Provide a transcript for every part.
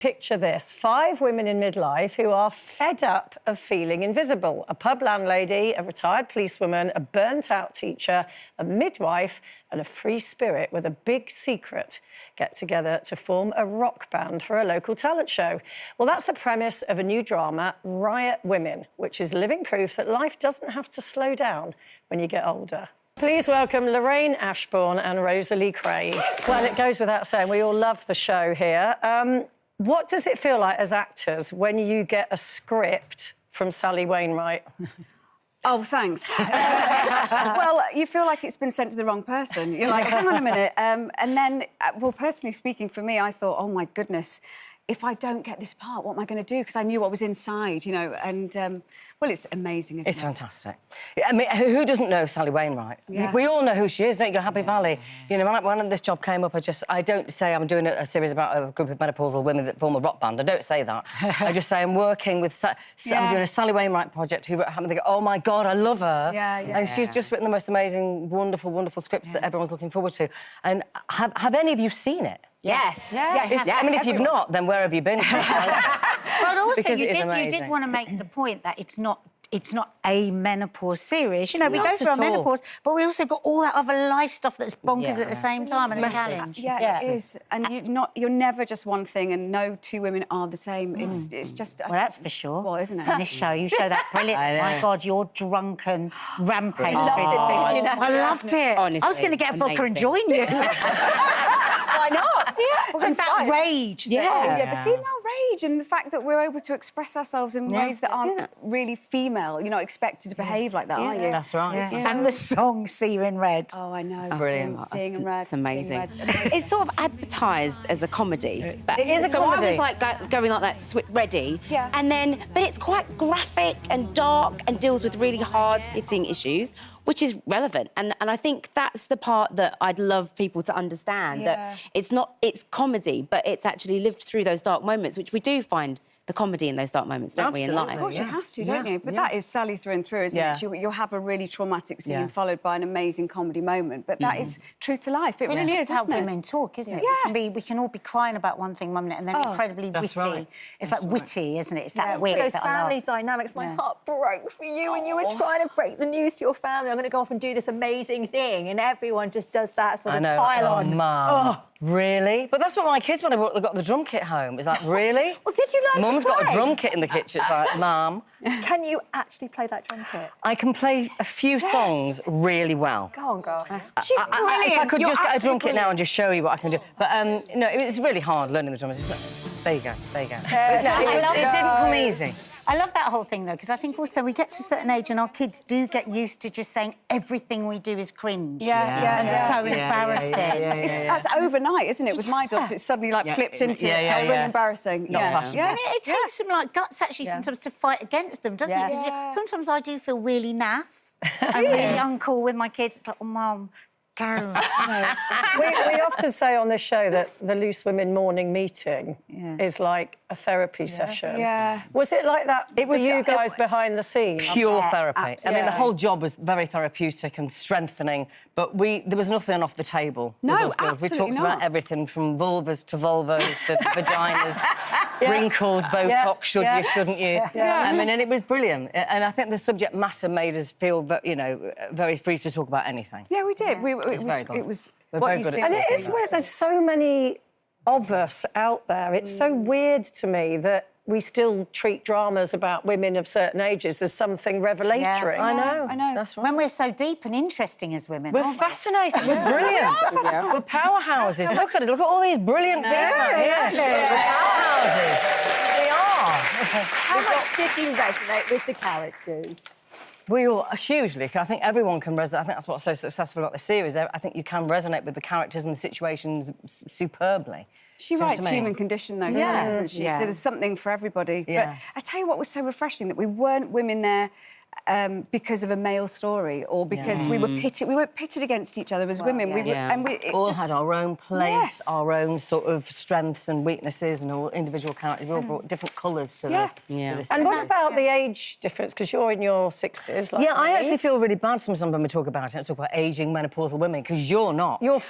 Picture this, 5 women in midlife who are fed up of feeling invisible. A pub landlady, a retired policewoman, a burnt-out teacher, a midwife and a free spirit with a big secret get together to form a rock band for a local talent show. Well, that's the premise of a new drama, Riot Women, which is living proof that life doesn't have to slow down when you get older. Please welcome Lorraine Ashbourne and Rosalie Craig. Well, it goes without saying, we all love the show here. What does it feel like as actors when you get a script from Sally Wainwright? Oh, thanks. Well, you feel like it's been sent to the wrong person. You're like, hang on a minute. And then, well, personally speaking, for me, I thought, oh, my goodness, if I don't get this part, what am I going to do? Because I knew what was inside, you know, and, well, it's amazing, isn't it? It's fantastic. I mean, who doesn't know Sally Wainwright? Yeah. We all know who she is, don't you? Happy Valley. You know, when this job came up, I don't say I'm doing a series about a group of menopausal women that form a rock band. I don't say that. I just say I'm working with... I'm doing a Sally Wainwright project who happened to go, oh, my God, I love her. And she's just written the most amazing, wonderful, wonderful scripts that everyone's looking forward to. And have any of you seen it? Yes. I mean, if you've not, then where have you been? But also, Because you it did want to make the point that it's not a menopause series. You know, we Not go through our at all. menopause, but we also got all that other life stuff that's bonkers at the same time and a challenge. Yeah, it is. And you're never just one thing, and no two women are the same. It's just... Well, that's for sure. Well, isn't it? In this show, you show that brilliant... My God, your drunken rampage. I loved it. Honestly, I was going to get a vodka and join you. Why not? Yeah, Because that rage. The female rage and the fact that we're able to express ourselves in ways that aren't really female. You're not expected to behave like that, are you? That's right. And the song "See You in Red." Oh, I know. It's brilliant. Seeing in red. It's amazing. It's sort of advertised as a comedy. But It is a so comedy. I was like going like that, ready. Yeah. And then, but it's quite graphic and dark and deals with really hard-hitting issues, which is relevant. And I think that's the part that I'd love people to understand, that it's comedy, but it's actually lived through those dark moments, which we do find the comedy in those dark moments, don't we, in life? Of course, you have to, don't you? But that is Sally through and through, isn't it? You'll have a really traumatic scene followed by an amazing comedy moment, but that is true to life. It Well, really it's is, just how isn't it? women talk, isn't it? Yeah. We can all be crying about one thing one minute and then incredibly witty. right. It's like witty, isn't it? It's that wit Those that I love. family dynamics, my heart broke for you when you were trying to break the news to your family. I'm going to go off and do this amazing thing, and everyone just does that sort of pile on. Mum. Really? But that's what my kids, when they got the drum kit home, it's like, really? Well, did you learn Mum's to play? got a drum kit in the kitchen. It's like, Mum. Can you actually play that drum kit? I can play a few songs really well. Go on, girl. She's brilliant. If I could You're just get a drum absolutely kit now and just show you what I can do. But, no, it's really hard learning the drums. There you go, there you go. But no, it didn't come easy. I love that whole thing, though, because I think also we get to a certain age and our kids do get used to just saying everything we do is cringe. And so embarrassing. That's overnight, isn't it? With my daughter, it's suddenly, like, flipped into really embarrassing. Not fashionable. And it takes some, like, guts, actually, sometimes to fight against them, doesn't it? 'Cause sometimes I do feel really naff and really uncool with my kids. It's like, oh, Mum, don't. We often say on this show that the Loose Women morning meeting is like a therapy session. Was it like that for you guys behind the scenes? Pure therapy. I mean, the whole job was very therapeutic and strengthening, but there was nothing off the table with us girls. We talked about everything from vulvas to vaginas, wrinkles, Botox, should you, shouldn't you? I mean, and it was brilliant. And I think the subject matter made us feel, you know, very free to talk about anything. Yeah, we did. It was what very you good see. And it is weird, there's so many of us out there. It's so weird to me that we still treat dramas about women of certain ages as something revelatory. I know. That's right. When we're so deep and interesting as women, We're fascinating. We're brilliant. We're powerhouses. Look at us. Look at all these brilliant people here. We're powerhouses. We are. How much did you resonate with the characters? We all hugely. I think everyone can resonate. I think that's what's so successful about the series. I think you can resonate with the characters and the situations superbly. She writes human condition, though, doesn't she? So there's something for everybody. But I tell you what was so refreshing, that we weren't women there because of a male story or because we were pitted against each other as women. We were, and we all had our own place, our own sort of strengths and weaknesses, and all individual characters. We all brought different colours to the. To this and what about the age difference? Because you're in your 60s. Like I actually feel really bad sometimes when we talk about it. I talk about ageing menopausal women because you're not. You're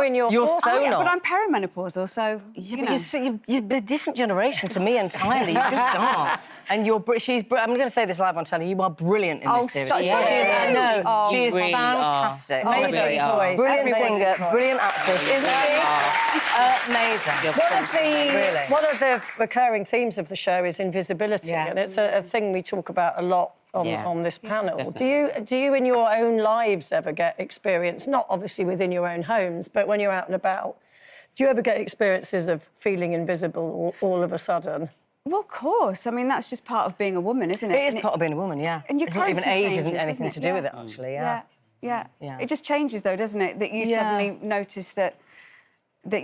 in your. You're 40s. so not. But I'm perimenopausal, so you're a different generation to me entirely. You just are. And I'm going to say this live on telly. You are brilliant in this series. She is really fantastic. Amazing voice. Brilliant singer, brilliant actress, isn't she? Amazing. One of the recurring themes of the show is invisibility, and it's a thing we talk about a lot on this panel. Do you in your own lives ever get experience, not obviously within your own homes, but when you're out and about, do you ever get experiences of feeling invisible all of a sudden? Well, of course. I mean, that's just part of being a woman, isn't it? It is part of being a woman, yeah. And your it's not even age changes, isn't anything to do with it, Yeah. actually, Yeah. It just changes, though, doesn't it? That you suddenly notice that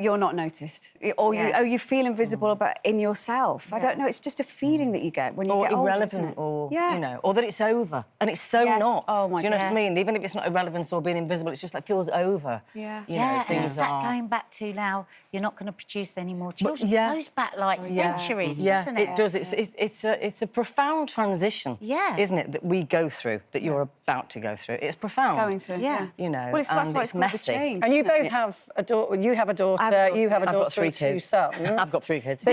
you're not noticed, or you feel invisible about in yourself. I don't know. It's just a feeling that you get when you get older, irrelevant, or or that it's over, and it's so not. Oh my God. Do you know what I mean? Even if it's not irrelevance or being invisible, it's just like feels over. Yeah. You know, things is that are going back to now? You're not going to produce any more children. yeah. It goes back like centuries, Yeah, doesn't it? it does. It's a profound transition, isn't it? That we go through, that you're about to go through. It's profound. Going through, You know, well, that's why it's called messy. the change. And you both have a daughter. You have a daughter. You have a I've got daughter 3 and 2 kids. sons. I've got 3 kids.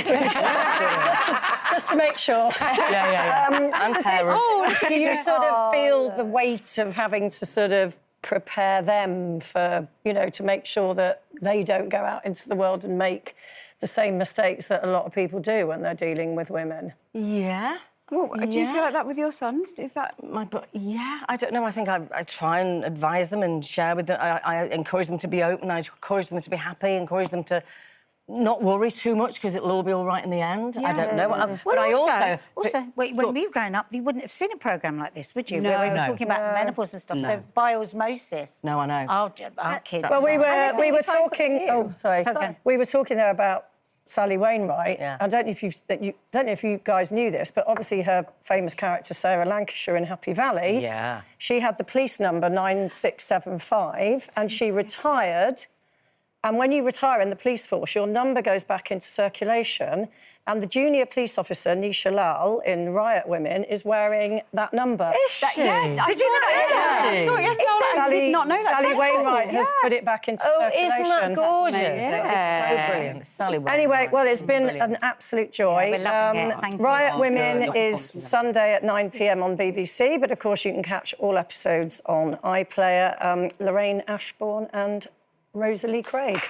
just to make sure. And parents. Do you sort of feel the weight of having to sort of prepare them for, to make sure that they don't go out into the world and make the same mistakes that a lot of people do when they're dealing with women? Yeah. Well, do you feel like that with your sons? Is that I don't know. I think I try and advise them and share with them. I encourage them to be open. I encourage them to be happy. Encourage them to not worry too much because it'll all be all right in the end. I don't know. But I also when we were growing up, you wouldn't have seen a programme like this, would you? No, where we were talking about menopause and stuff. No. So by osmosis. No, I know. Our kids. Well, we were talking. Oh, sorry. Okay. We were talking there about Sally Wainwright. Yeah. I don't know if you guys knew this, but obviously her famous character Sarah Lancashire in Happy Valley. Yeah. She had the police number 9675, and she retired. And when you retire in the police force, your number goes back into circulation. And the junior police officer, Nisha Lal, in Riot Women, is wearing that number. Is she? Did you know that? I saw it yesterday. I did not know that. Sally Wainwright has put it back into circulation. Isn't that gorgeous? Yeah. So brilliant. Sally Wainwright. Anyway, well, it's been an absolute joy. Yeah, we're loving it. Thank you. Riot Women is Sunday at 9 p.m. on BBC, but of course you can catch all episodes on iPlayer. Lorraine, Ashbourne and Rosalie Craig.